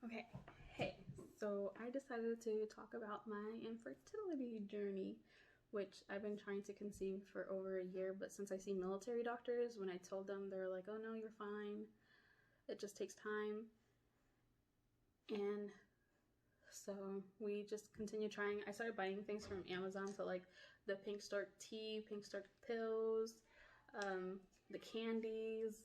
Okay, hey, so I decided to talk about my infertility journey, which I've been trying to conceive for over a year, but since I see military doctors, when I told them, they're like, oh no, you're fine. It just takes time. And so we just continue trying. I started buying things from Amazon, so like the pink stork tea, pink stork pills, the candies,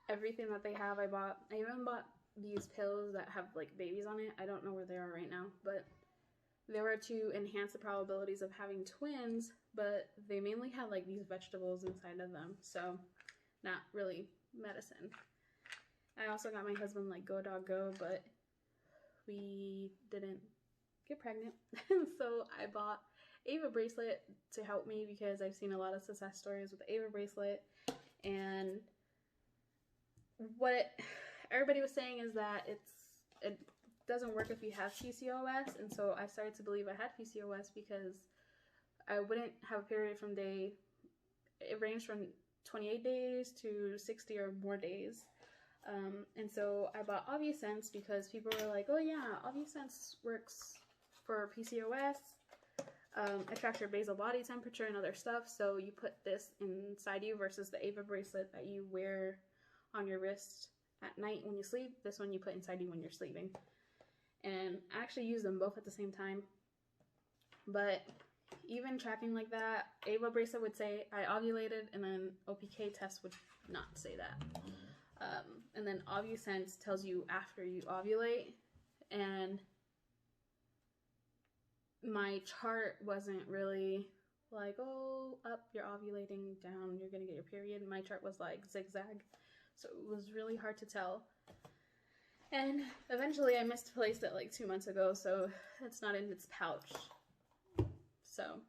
everything that they have I bought. I even bought these pills that have like babies on it. I don't know where they are right now, but they were to enhance the probabilities of having twins, but they mainly had like these vegetables inside of them, so not really medicine. I also got my husband like Go Dog Go, but we didn't get pregnant. So I bought Ava bracelet to help me because I've seen a lot of success stories with the Ava bracelet, and what everybody was saying is that it doesn't work if you have PCOS, and so I started to believe I had PCOS because I wouldn't have a period from it ranged from 28 days to 60 or more days. And so I bought OvuSense because people were like, oh yeah, OvuSense works for PCOS. It tracks your basal body temperature and other stuff, so you put this inside you versus the Ava bracelet that you wear on your wrist at night when you sleep. This one you put inside you when you're sleeping. And I actually use them both at the same time. But even tracking like that, Ava bracelet would say I ovulated, and then OPK test would not say that. And then OvuSense tells you after you ovulate, and my chart wasn't really like, oh, up, you're ovulating, down, you're gonna get your period. My chart was like zigzag, so it was really hard to tell. And eventually I misplaced it like 2 months ago, so it's not in its pouch. So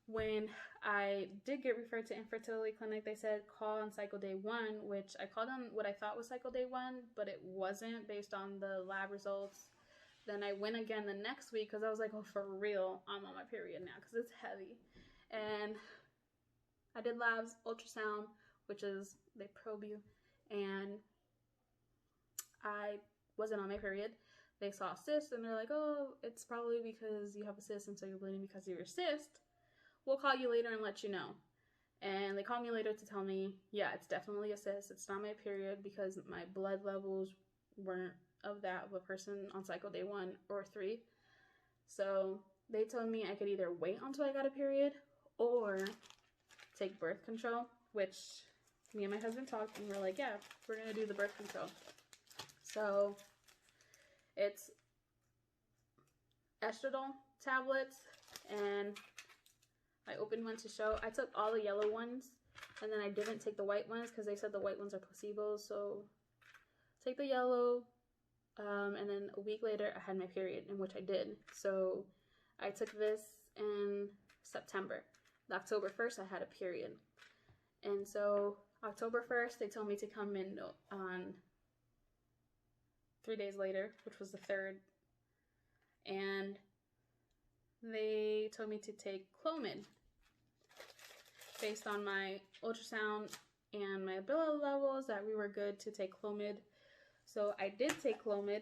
when I did get referred to infertility clinic, they said call on cycle day 1, which I called on what I thought was cycle day 1, but it wasn't based on the lab results. Then I went again the next week because I was like, oh, for real, I'm on my period now because it's heavy. And I did labs, ultrasound, which is, they probe you, and I wasn't on my period. They saw a cyst and they're like, oh, it's probably because you have a cyst and so you're bleeding because of your cyst. We'll call you later and let you know. And they called me later to tell me, yeah, it's definitely a cyst. It's not my period because my blood levels weren't of that of a person on cycle day 1 or 3. So they told me I could either wait until I got a period or take birth control, which me and my husband talked and we're like, yeah, we're gonna do the birth control. So it's estradiol tablets, and I opened one to show. I took all the yellow ones, and then I didn't take the white ones because they said the white ones are placebos. So take the yellow, and then a week later I had my period, in which I did. So I took this in September. October 1st I had a period, and so October 1st they told me to come in on 3 days later, which was the 3rd, and they told me to take Clomid based on my ultrasound and my blood levels, that we were good to take Clomid. So I did take Clomid,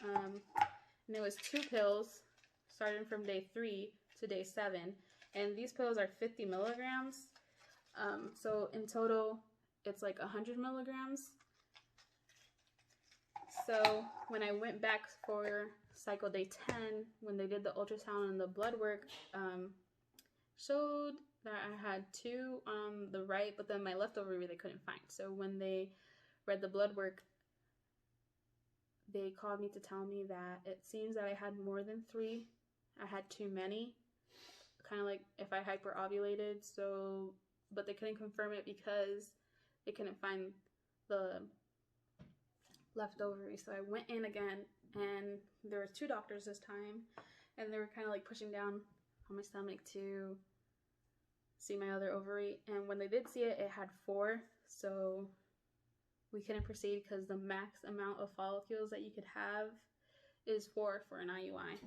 and it was 2 pills starting from day 3 to day 7, and these pills are 50 milligrams. So in total it's like 100 milligrams. So when I went back for cycle day 10, when they did the ultrasound and the blood work, showed that I had 2 on the right, but then my left ovary they couldn't find. So when they read the blood work, they called me to tell me that it seems that I had more than 3. I had too many, kind of like if I hyperovulated. So, but they couldn't confirm it because they couldn't find the left ovary. So I went in again, and there were 2 doctors this time, and they were kind of like pushing down on my stomach to see my other ovary, and when they did see it, it had 4, so we couldn't proceed because the max amount of follicles that you could have is 4 for an IUI,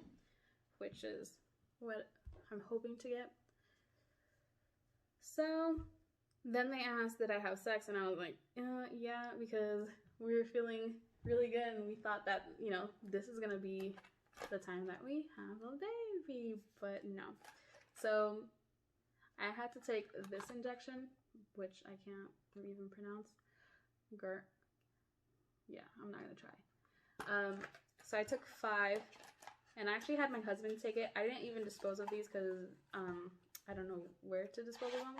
which is what I'm hoping to get. So then they asked, did I have sex? And I was like, yeah, because we were feeling really good, and we thought that, you know, this is gonna be the time that we have a baby, but no. So I had to take this injection, which I can't even pronounce. Yeah, I'm not gonna try. So I took 5, and I actually had my husband take it. I didn't even dispose of these because I don't know where to dispose of them.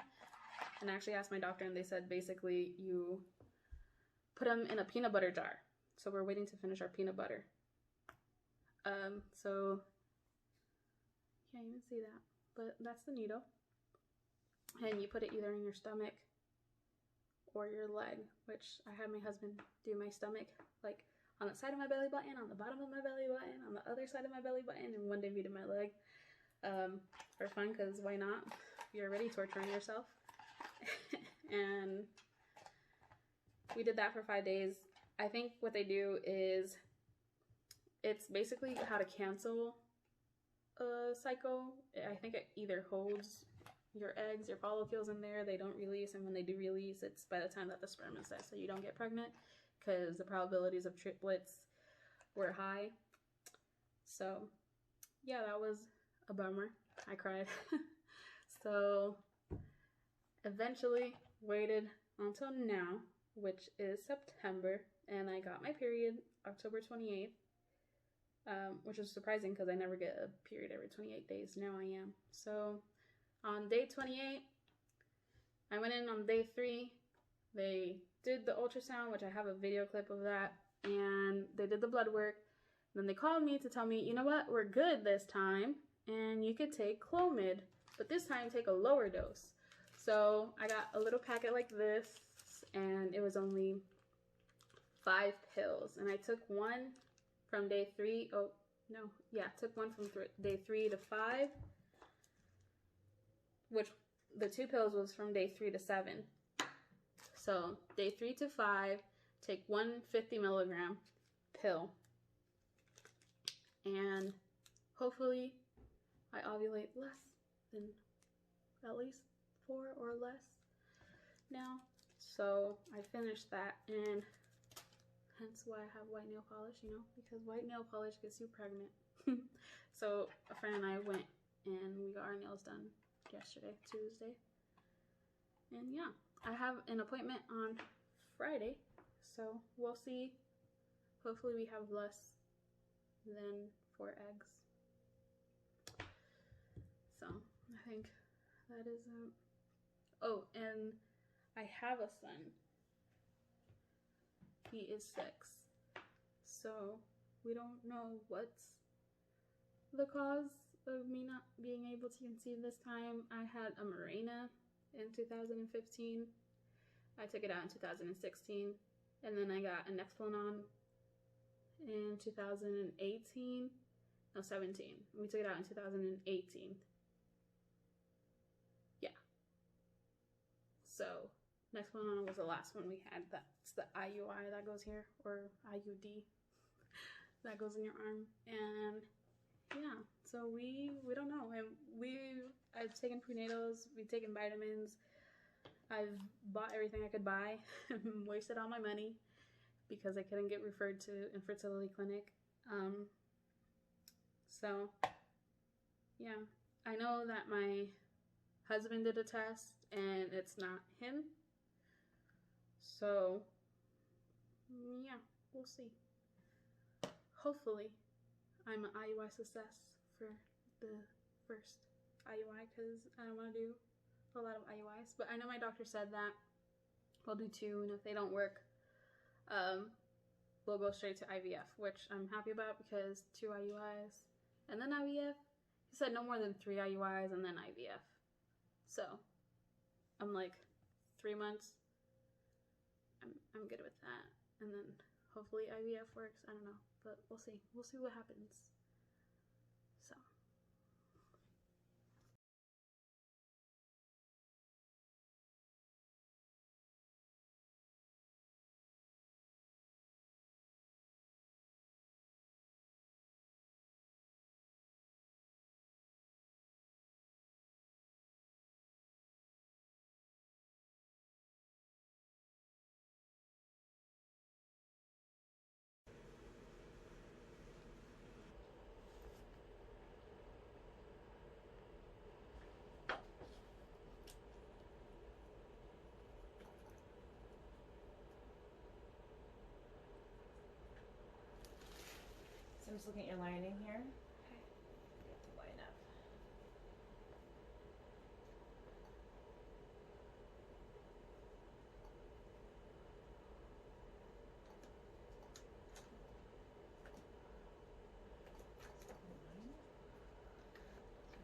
And I actually asked my doctor, and they said basically you put them in a peanut butter jar. So we're waiting to finish our peanut butter. So you can't even see that, but that's the needle. And you put it either in your stomach or your leg, which I had my husband do my stomach, like on the side of my belly button, on the bottom of my belly button, on the other side of my belly button, and one day we did my leg. For fun, because why not? You're already torturing yourself. And we did that for 5 days. I think what they do is, it's basically how to cancel a cycle. I think it either holds your eggs, your follicles in there, they don't release, and when they do release, it's by the time that the sperm is set, so you don't get pregnant, because the probabilities of triplets were high. So yeah, that was a bummer. I cried. So eventually waited until now, which is September, and I got my period October 28th, which is surprising because I never get a period every 28 days. Now I am. So on day 28, I went in on day 3. They did the ultrasound, which I have a video clip of that, and they did the blood work. Then they called me to tell me, you know what, we're good this time, and you could take Clomid, but this time take a lower dose. So I got a little packet like this, and it was only 5 pills, and I took one from day 3. Oh no, yeah, took one from day 3 to 5, which the 2 pills was from day 3 to 7. So day 3 to 5, take 150 milligram pill, and hopefully I ovulate less than at least 4 or less now. So I finished that, and hence why I have white nail polish, you know, because white nail polish gets you pregnant. So a friend and I went and we got our nails done yesterday, Tuesday. And yeah, I have an appointment on Friday, so we'll see. Hopefully we have less than 4 eggs. So I think that is oh, and I have a son. He is 6. So we don't know what's the cause of me not being able to conceive this time. I had a Mirena in 2015. I took it out in 2016, and then I got a Nexplanon in 2018. No, 17. We took it out in 2018. Yeah. So Nexplanon was the last one we had. That's the IUI that goes here, or IUD that goes in your arm. And yeah, so we don't know. And I've taken prenatals, we've taken vitamins, I've bought everything I could buy, wasted all my money because I couldn't get referred to infertility clinic. So yeah, I know that my husband did a test and it's not him. So yeah, we'll see. Hopefully I'm an IUI success for the first IUI, because I don't want to do a lot of IUIs. But I know my doctor said that we'll do 2, and if they don't work, we'll go straight to IVF, which I'm happy about, because 2 IUIs and then IVF. He said no more than 3 IUIs and then IVF. So I'm like 3 months. I'm good with that, and then hopefully IVF works. I don't know, but we'll see. We'll see what happens. I'm just looking at your lining here. Okay. You have to line up.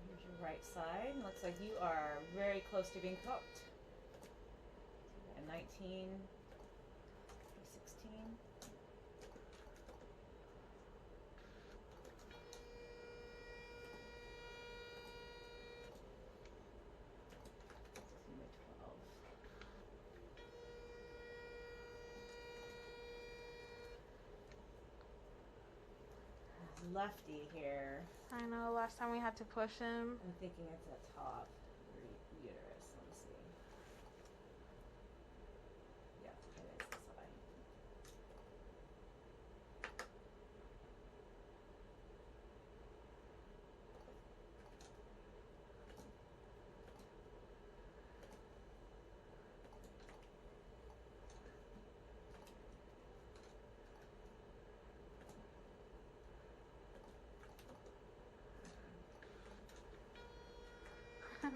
Here's your right side. Looks like you are very close to being cooked. A 19, 16. Lefty here. I know, last time we had to push him. I'm thinking it's the top uterus. Let me see. Yeah, it is this way.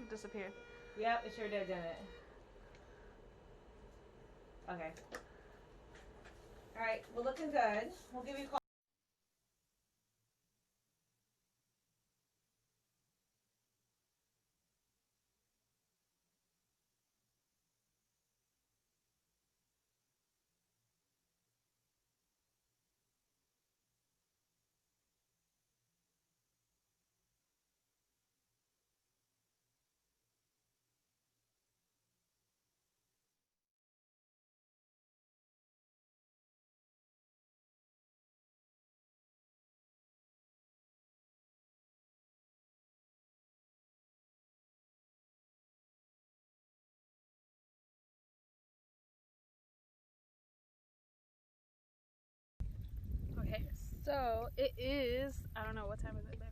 Disappeared. Yep, it sure did, didn't it? Okay. Alright, we're looking good. We'll give you a call. Okay, so it is, I don't know, what time is it, babe?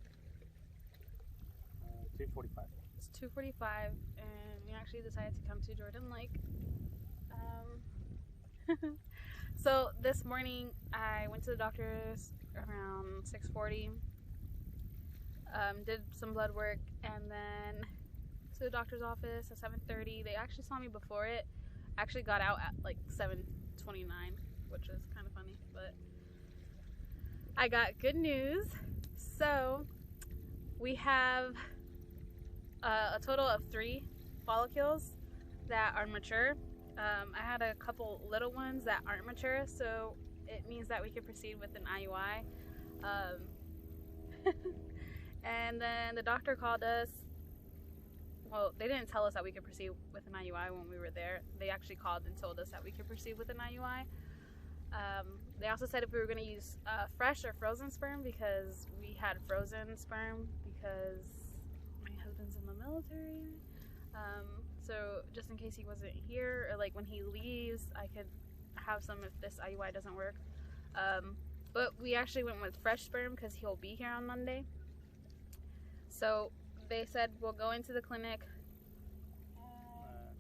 2:45. It's 2:45, and we actually decided to come to Jordan Lake. So this morning I went to the doctor's around 6:40, did some blood work, and then to the doctor's office at 7:30. They actually saw me before it. I actually got out at like 7:29, which is kind of funny, but I got good news. So we have a total of 3 follicles that are mature. I had a couple little ones that aren't mature, so it means that we can proceed with an IUI. And then the doctor called us. Well, they didn't tell us that we could proceed with an IUI when we were there. They actually called and told us that we could proceed with an IUI. They also said if we were going to use fresh or frozen sperm, because we had frozen sperm because my husband's in the military. So just in case he wasn't here, or like when he leaves, I could have some if this IUI doesn't work. But we actually went with fresh sperm because he'll be here on Monday. So they said we'll go into the clinic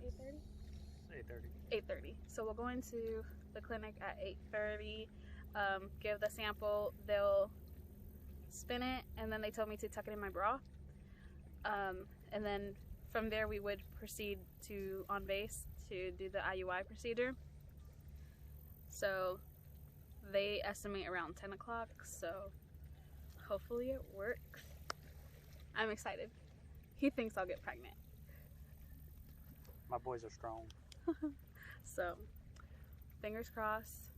8:30? 8:30. So we'll go into the clinic at 8:30, give the sample, they'll spin it, and then they told me to tuck it in my bra. And then from there we would proceed to on base to do the IUI procedure. So they estimate around 10 o'clock, so hopefully it works. I'm excited. He thinks I'll get pregnant. My boys are strong. So fingers crossed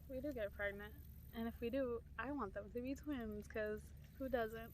we do get pregnant, and if we do, I want them to be twins, because who doesn't?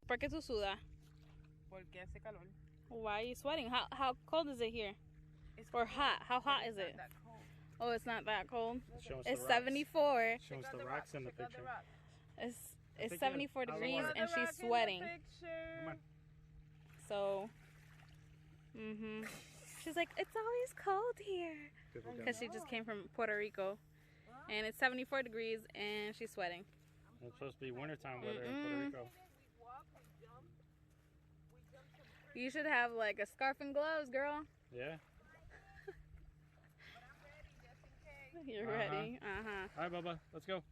¿Por qué tú sudas? Porque hace calor. Why are you sweating? How cold is it here? It's Or cold, hot? How hot but is it's it? not that cold. Oh, it's not that cold. Show us It's the rocks. 74. Show us the rocks in the Check out picture. rocks. It's think 74 I don't degrees wanna- and The rock she's in the sweating. picture. Come on. So, she's like, it's always cold here People because she just came from Puerto Rico, and it's 74 degrees and she's sweating. It's supposed to be wintertime weather in Puerto Rico. You should have like a scarf and gloves, girl. Yeah. You're ready. Uh-huh. All right, Bubba. Let's go.